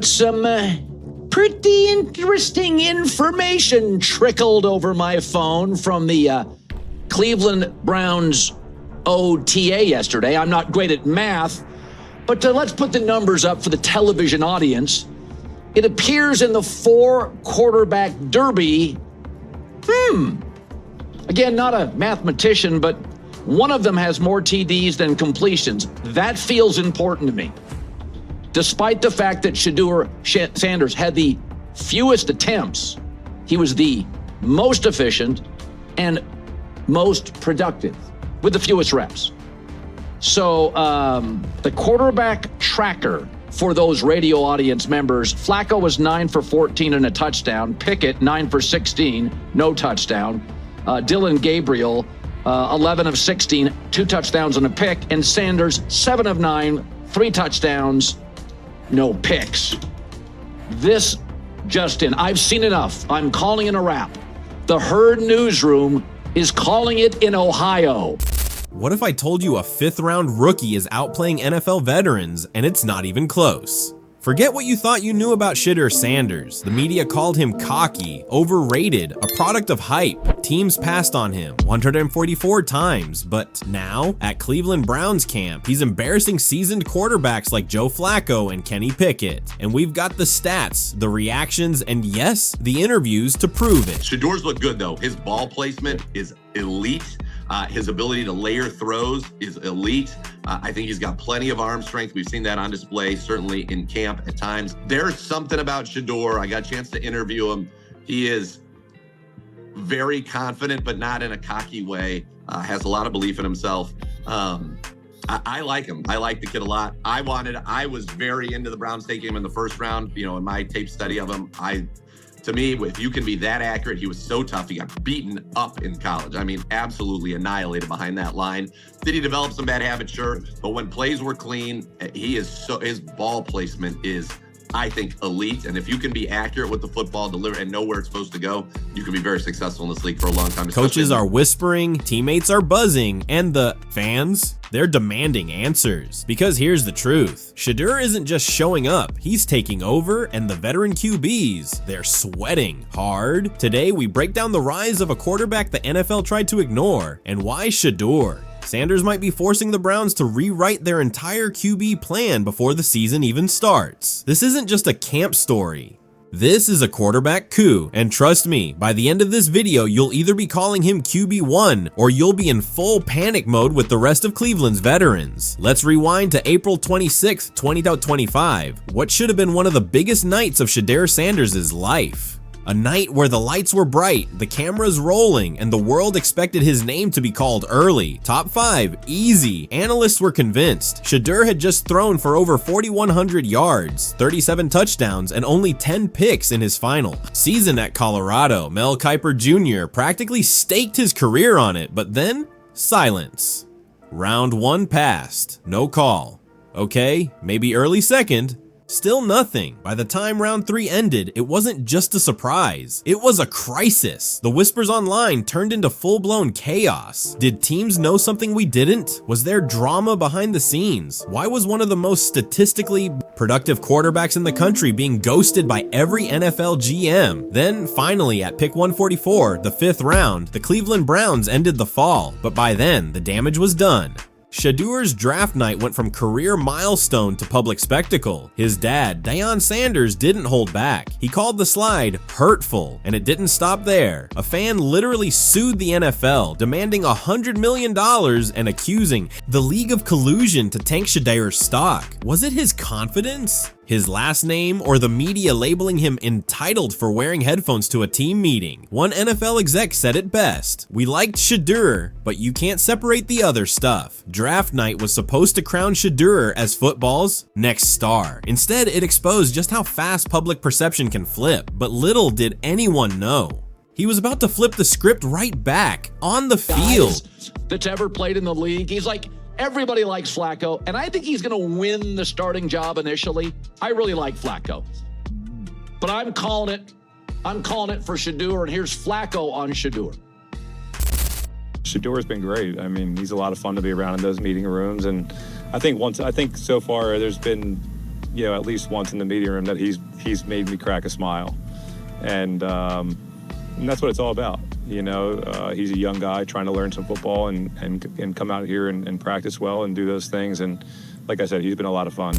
Some pretty interesting information trickled over my phone from the Cleveland Browns OTA yesterday. I'm not great at math, but let's put the numbers up for the television audience. It appears in the 4-quarterback derby. Again, not a mathematician, but one of them has more TDs than completions. That feels important to me. Despite the fact that Shedeur Sanders had the fewest attempts, he was the most efficient and most productive with the fewest reps. So the quarterback tracker for those radio audience members, Flacco was 9 for 14 and a touchdown. Pickett, 9 for 16, no touchdown. Dylan Gabriel, 11 of 16, 2 touchdowns and a pick. And Sanders, 7 of 9, 3 touchdowns, no picks. This, Justin, I've seen enough. I'm calling it a wrap. The Herd Newsroom is calling it in Ohio. What if I told you a 5th-round rookie is outplaying NFL veterans and it's not even close? Forget what you thought you knew about Shedeur Sanders. The media called him cocky, overrated, a product of hype. Teams passed on him 144 times, but now, at Cleveland Browns camp, he's embarrassing seasoned quarterbacks like Joe Flacco and Kenny Pickett. And we've got the stats, the reactions, and yes, the interviews to prove it. Shedeur's look good though. His ball placement is elite. His ability to layer throws is elite. I think he's got plenty of arm strength. We've seen that on display, certainly in camp at times. There's something about Shedeur. I got a chance to interview him. He is very confident, but not in a cocky way. Has a lot of belief in himself. I like him. I like the kid a lot. I was very into the Browns taking him in the 1st round. You know, in my tape study of him, to me, if you can be that accurate, he was so tough. He got beaten up in college. I mean, absolutely annihilated behind that line. Did he develop some bad habits? Sure. But when plays were clean, his ball placement is, I think, elite. And if you can be accurate with the football, deliver, and know where it's supposed to go, you can be very successful in this league for a long time. Coaches are whispering, teammates are buzzing, and the fans, they're demanding answers. Because here's the truth. Shadur isn't just showing up, he's taking over, and the veteran QBs, they're sweating hard. Today, we break down the rise of a quarterback the NFL tried to ignore, and why Shadur. Sanders might be forcing the Browns to rewrite their entire QB plan before the season even starts. This isn't just a camp story. This is a quarterback coup, and trust me, by the end of this video, you'll either be calling him QB1 or you'll be in full panic mode with the rest of Cleveland's veterans. Let's rewind to April 26, 2025, what should have been one of the biggest nights of Shedeur Sanders' life. A night where the lights were bright, the cameras rolling, and the world expected his name to be called early. Top 5, easy. Analysts were convinced. Shadur had just thrown for over 4,100 yards, 37 touchdowns, and only 10 picks in his final season at Colorado. Mel Kiper Jr. practically staked his career on it, but then, silence. Round 1 passed, no call. Okay, maybe early 2nd. Still nothing. By the time round 3 ended, it wasn't just a surprise. It was a crisis. The whispers online turned into full-blown chaos. Did teams know something we didn't? Was there drama behind the scenes? Why was one of the most statistically productive quarterbacks in the country being ghosted by every NFL GM? Then, finally, at pick 144, the 5th round, the Cleveland Browns ended the fall. But by then, the damage was done. Shedeur's draft night went from career milestone to public spectacle. His dad, Deion Sanders, didn't hold back. He called the slide hurtful, and it didn't stop there. A fan literally sued the NFL, demanding $100 million and accusing the league of collusion to tank Shedeur's stock. Was it his confidence? His last name, or the media labeling him entitled for wearing headphones to a team meeting? One NFL exec said it best: "We liked Shadur, but you can't separate the other stuff." Draft night was supposed to crown Shadur as football's next star. Instead, it exposed just how fast public perception can flip, but little did anyone know. He was about to flip the script right back on the field. That's ever played in the league. He's like, everybody likes Flacco, and I think he's going to win the starting job initially. I really like Flacco, but I'm calling it for Shadur, and here's Flacco on Shadur. Shedeur has been great. I mean, he's a lot of fun to be around in those meeting rooms, and I think so far there's been at least once in the meeting room that he's made me crack a smile. And that's what it's all about. He's a young guy trying to learn some football and come out here and practice well and do those things. And like I said, he's been a lot of fun.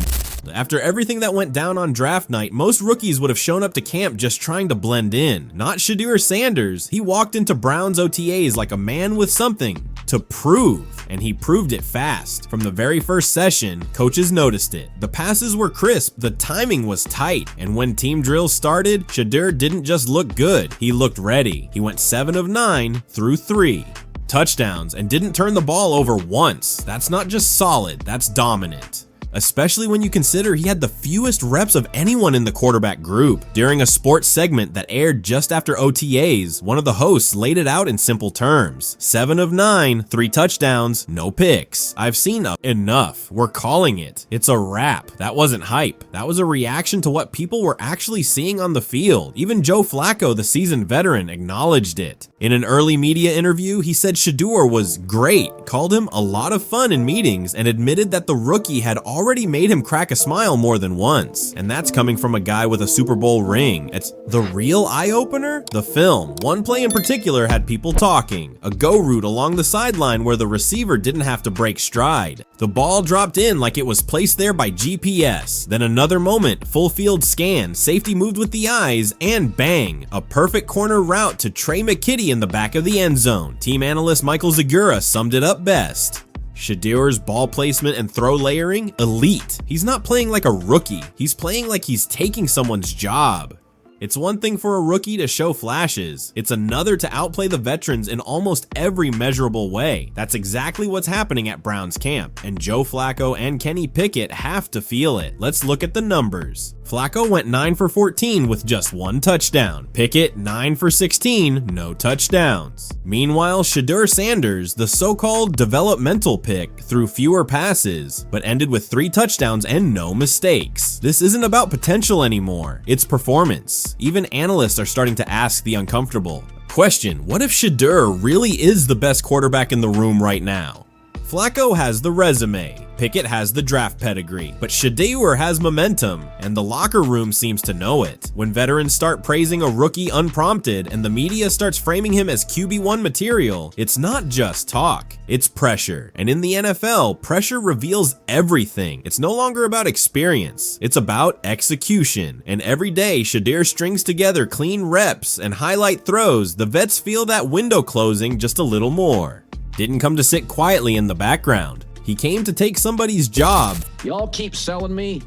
After everything that went down on draft night, most rookies would have shown up to camp just trying to blend in. Not Shedeur Sanders. He walked into Browns OTAs like a man with something to prove, and he proved it fast. From the very first session, coaches noticed it. The passes were crisp, the timing was tight, and when team drills started, Shadur didn't just look good, he looked ready. He went 7 of 9 through 3 touchdowns and didn't turn the ball over once. That's not just solid, that's dominant. Especially when you consider he had the fewest reps of anyone in the quarterback group. During a sports segment that aired just after OTAs, one of the hosts laid it out in simple terms. 7 of 9, 3 touchdowns, no picks. I've seen enough. We're calling it. It's a wrap. That wasn't hype. That was a reaction to what people were actually seeing on the field. Even Joe Flacco, the seasoned veteran, acknowledged it. In an early media interview, he said Shadur was great, called him a lot of fun in meetings, and admitted that the rookie had already made him crack a smile more than once. And that's coming from a guy with a Super Bowl ring. It's the real eye-opener? The film. One play in particular had people talking. A go route along the sideline where the receiver didn't have to break stride. The ball dropped in like it was placed there by GPS. Then another moment, full field scan, safety moved with the eyes, and bang, a perfect corner route to Trey McKitty in the back of the end zone. Team analyst Michael Zagura summed it up best. Shedur's ball placement and throw layering, elite. He's not playing like a rookie. He's playing like he's taking someone's job. It's one thing for a rookie to show flashes. It's another to outplay the veterans in almost every measurable way. That's exactly what's happening at Browns camp, and Joe Flacco and Kenny Pickett have to feel it. Let's look at the numbers. Flacco went 9 for 14 with just 1 touchdown. Pickett 9 for 16, no touchdowns. Meanwhile, Shedeur Sanders, the so-called developmental pick, threw fewer passes, but ended with 3 touchdowns and no mistakes. This isn't about potential anymore, it's performance. Even analysts are starting to ask the uncomfortable. Question, what if Shadur really is the best quarterback in the room right now? Flacco has the resume, Pickett has the draft pedigree, but Shedeur has momentum, and the locker room seems to know it. When veterans start praising a rookie unprompted and the media starts framing him as QB1 material, it's not just talk, it's pressure. And in the NFL, pressure reveals everything. It's no longer about experience, it's about execution. And every day Shadur strings together clean reps and highlight throws, the vets feel that window closing just a little more. Didn't come to sit quietly in the background. He came to take somebody's job. Y'all keep selling me.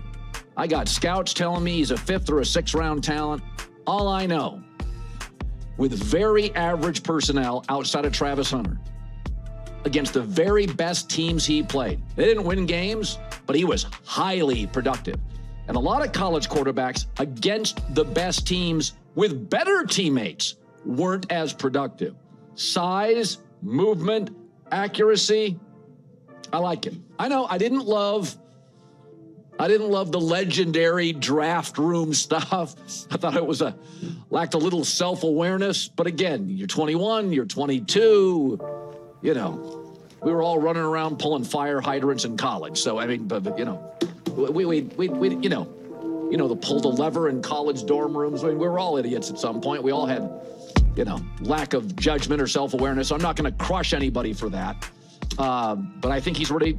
I got scouts telling me he's a 5th or a 6th round talent. All I know, with very average personnel outside of Travis Hunter, against the very best teams he played. They didn't win games, but he was highly productive. And a lot of college quarterbacks against the best teams with better teammates weren't as productive. Size, movement, accuracy, I like him. I know I didn't love the legendary draft room stuff. I thought it was lacked a little self-awareness. But again, you're 21, you're 22, we were all running around pulling fire hydrants in college. So, I mean, but we the pull the lever in college dorm rooms. I mean, we were all idiots at some point. We all had, lack of judgment or self-awareness. I'm not going to crush anybody for that. But I think he's really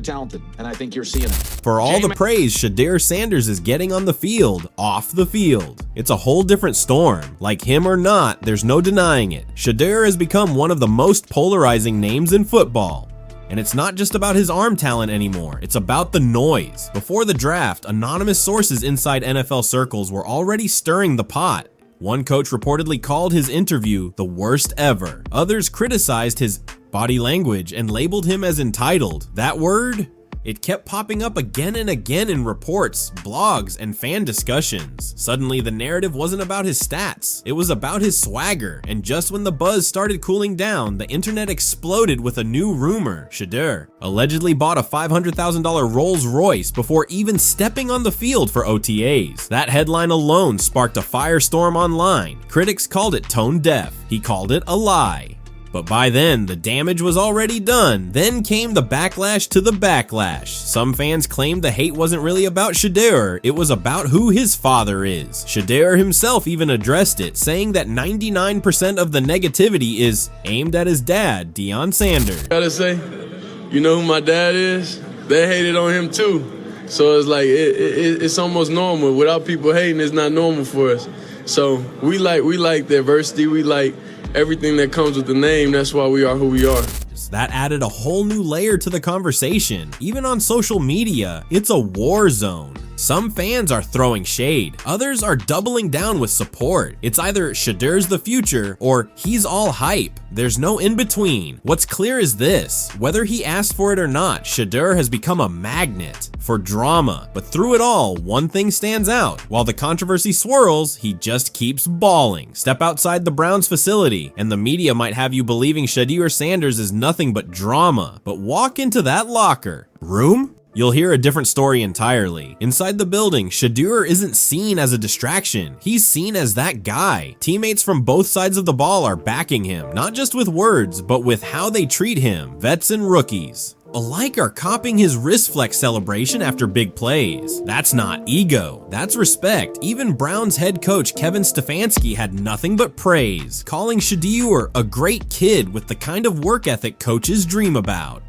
talented, and I think you're seeing it. For all the praise Shedeur Sanders is getting on the field, off the field, it's a whole different storm. Like him or not, there's no denying it. Shadur has become one of the most polarizing names in football. And it's not just about his arm talent anymore, it's about the noise. Before the draft, anonymous sources inside NFL circles were already stirring the pot. One coach reportedly called his interview the worst ever. Others criticized his body language and labeled him as entitled. That word? It kept popping up again and again in reports, blogs, and fan discussions. Suddenly, the narrative wasn't about his stats, it was about his swagger. And just when the buzz started cooling down, the internet exploded with a new rumor. Shadur allegedly bought a $500,000 Rolls Royce before even stepping on the field for OTAs. That headline alone sparked a firestorm online. Critics called it tone deaf. He called it a lie. But by then, the damage was already done. Then came the backlash to the backlash. Some fans claimed the hate wasn't really about Shedeur, it was about who his father is. Shedeur himself even addressed it, saying that 99% of the negativity is aimed at his dad, Deion Sanders. Gotta say, you know who my dad is? They hated on him too. So it's like, it's almost normal. Without people hating, it's not normal for us. So we like the adversity, we like everything that comes with the name. That's why we are who we are. That added a whole new layer to the conversation. Even on social media, it's a war zone. Some fans are throwing shade, others are doubling down with support. It's either Shedeur's the future or he's all hype. There's no in between. What's clear is this: whether he asked for it or not, Shedeur has become a magnet for drama. But through it all, one thing stands out. While the controversy swirls, he just keeps balling. Step outside the Browns facility, and the media might have you believing Shedeur Sanders is nothing but drama. But walk into that locker room, you'll hear a different story entirely. Inside the building, Shedeur isn't seen as a distraction. He's seen as that guy. Teammates from both sides of the ball are backing him, not just with words, but with how they treat him. Vets and rookies alike are copying his wrist flex celebration after big plays. That's not ego, that's respect. Even Browns head coach Kevin Stefanski had nothing but praise, calling Shedeur a great kid with the kind of work ethic coaches dream about.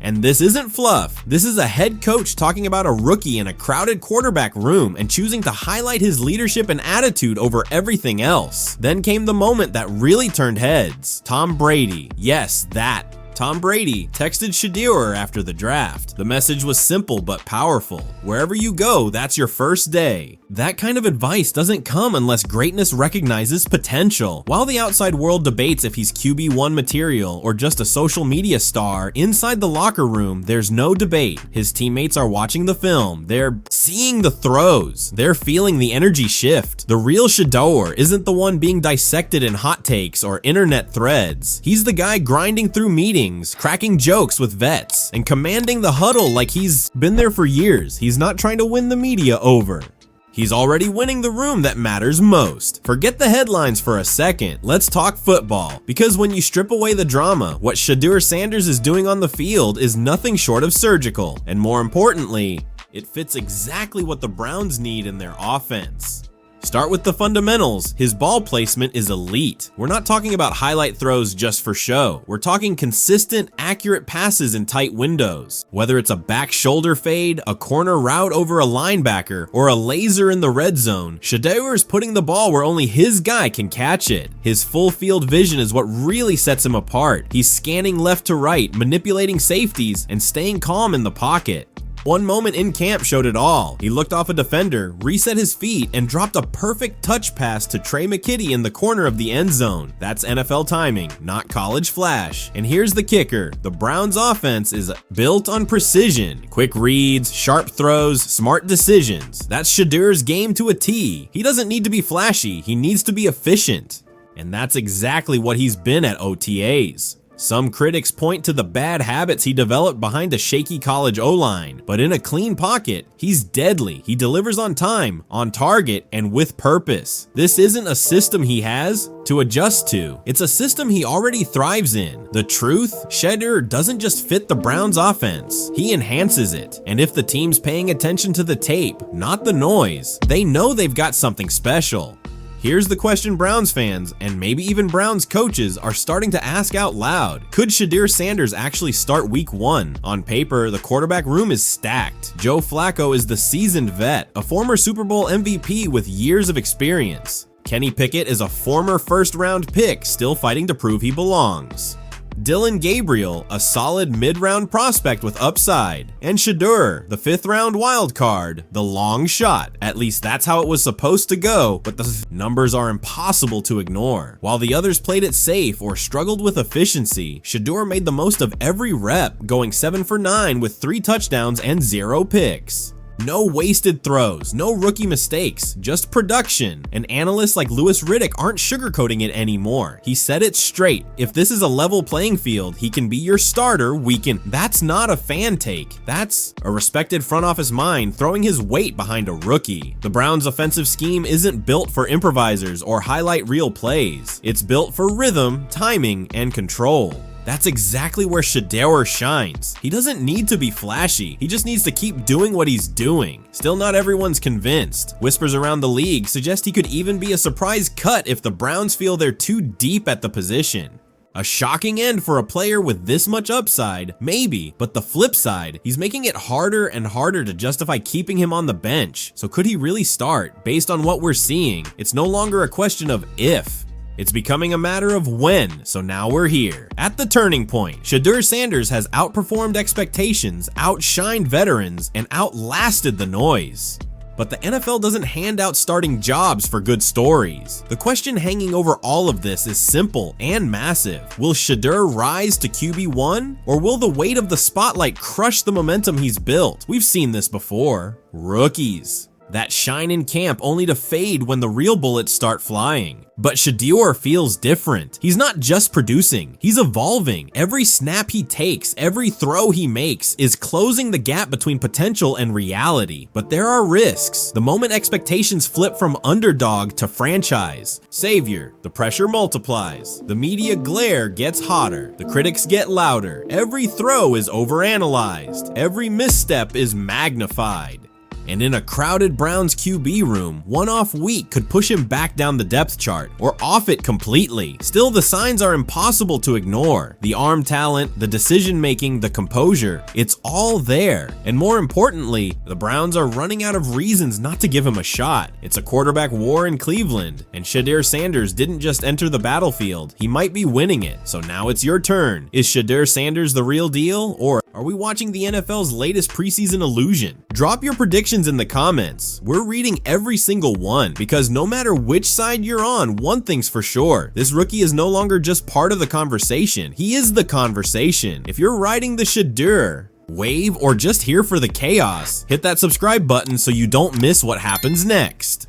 And this isn't fluff. This is a head coach talking about a rookie in a crowded quarterback room and choosing to highlight his leadership and attitude over everything else. Then came the moment that really turned heads. Tom Brady, yes, that. Tom Brady texted Shedeur after the draft. The message was simple but powerful. Wherever you go, that's your first day. That kind of advice doesn't come unless greatness recognizes potential. While the outside world debates if he's QB1 material or just a social media star, inside the locker room, there's no debate. His teammates are watching the film. They're seeing the throws. They're feeling the energy shift. The real Shedeur isn't the one being dissected in hot takes or internet threads. He's the guy grinding through meetings, cracking jokes with vets, and commanding the huddle like he's been there for years. He's not trying to win the media over. He's already winning the room that matters most. Forget the headlines for a second. Let's talk football. Because when you strip away the drama, what Shedeur Sanders is doing on the field is nothing short of surgical. And more importantly, it fits exactly what the Browns need in their offense. Start with the fundamentals. His ball placement is elite. We're not talking about highlight throws just for show. We're talking consistent, accurate passes in tight windows. Whether it's a back shoulder fade, a corner route over a linebacker, or a laser in the red zone, Shedeur is putting the ball where only his guy can catch it. His full field vision is what really sets him apart. He's scanning left to right, manipulating safeties, and staying calm in the pocket. One moment in camp showed it all. He looked off a defender, reset his feet, and dropped a perfect touch pass to Trey McKitty in the corner of the end zone. That's NFL timing, not college flash. And here's the kicker. The Browns offense is built on precision. Quick reads, sharp throws, smart decisions. That's Shedeur's game to a T. He doesn't need to be flashy, he needs to be efficient. And that's exactly what he's been at OTAs. Some critics point to the bad habits he developed behind a shaky college O-line, but in a clean pocket, he's deadly. He delivers on time, on target, and with purpose. This isn't a system he has to adjust to. It's a system he already thrives in. The truth, Shedeur doesn't just fit the Browns offense, he enhances it. And if the team's paying attention to the tape, not the noise, they know they've got something special. Here's the question Browns fans, and maybe even Browns coaches, are starting to ask out loud. Could Shedeur Sanders actually start week 1? On paper, the quarterback room is stacked. Joe Flacco is the seasoned vet, a former Super Bowl MVP with years of experience. Kenny Pickett is a former first-round pick, still fighting to prove he belongs. Dylan Gabriel, a solid mid-round prospect with upside. And Shedeur, the 5th-round wild card, the long shot. At least that's how it was supposed to go, but the numbers are impossible to ignore. While the others played it safe or struggled with efficiency, Shedeur made the most of every rep, going 7 for 9 with 3 touchdowns and 0 picks. No wasted throws, no rookie mistakes, just production. And analysts like Louis Riddick aren't sugarcoating it anymore. He said it straight. If this is a level playing field, he can be your starter week in. That's not a fan take. That's a respected front office mind throwing his weight behind a rookie. The Browns' offensive scheme isn't built for improvisers or highlight reel plays. It's built for rhythm, timing, and control. That's exactly where Shedeur shines. He doesn't need to be flashy, he just needs to keep doing what he's doing. Still not everyone's convinced. Whispers around the league suggest he could even be a surprise cut if the Browns feel they're too deep at the position. A shocking end for a player with this much upside, maybe, but the flip side, he's making it harder and harder to justify keeping him on the bench. So could he really start? Based on what we're seeing, it's no longer a question of if. It's becoming a matter of when, so now we're here. At the turning point, Shedeur Sanders has outperformed expectations, outshined veterans, and outlasted the noise. But the NFL doesn't hand out starting jobs for good stories. The question hanging over all of this is simple and massive. Will Shadur rise to QB1? Or will the weight of the spotlight crush the momentum he's built? We've seen this before. Rookies that shine in camp only to fade when the real bullets start flying. But Shedeur feels different. He's not just producing, he's evolving. Every snap he takes, every throw he makes is closing the gap between potential and reality. But there are risks. The moment expectations flip from underdog to franchise, savior, the pressure multiplies. The media glare gets hotter. The critics get louder. Every throw is overanalyzed. Every misstep is magnified. And in a crowded Browns QB room, one off week could push him back down the depth chart or off it completely. Still, the signs are impossible to ignore. The arm talent, the decision making, the composure, it's all there. And more importantly, the Browns are running out of reasons not to give him a shot. It's a quarterback war in Cleveland, and Shedeur Sanders didn't just enter the battlefield, he might be winning it. So now it's your turn. Is Shedeur Sanders the real deal, or are we watching the NFL's latest preseason illusion? Drop your predictions in the comments. We're reading every single one, because no matter which side you're on, one thing's for sure. This rookie is no longer just part of the conversation. He is the conversation. If you're riding the Shadur wave or just here for the chaos, hit that subscribe button so you don't miss what happens next.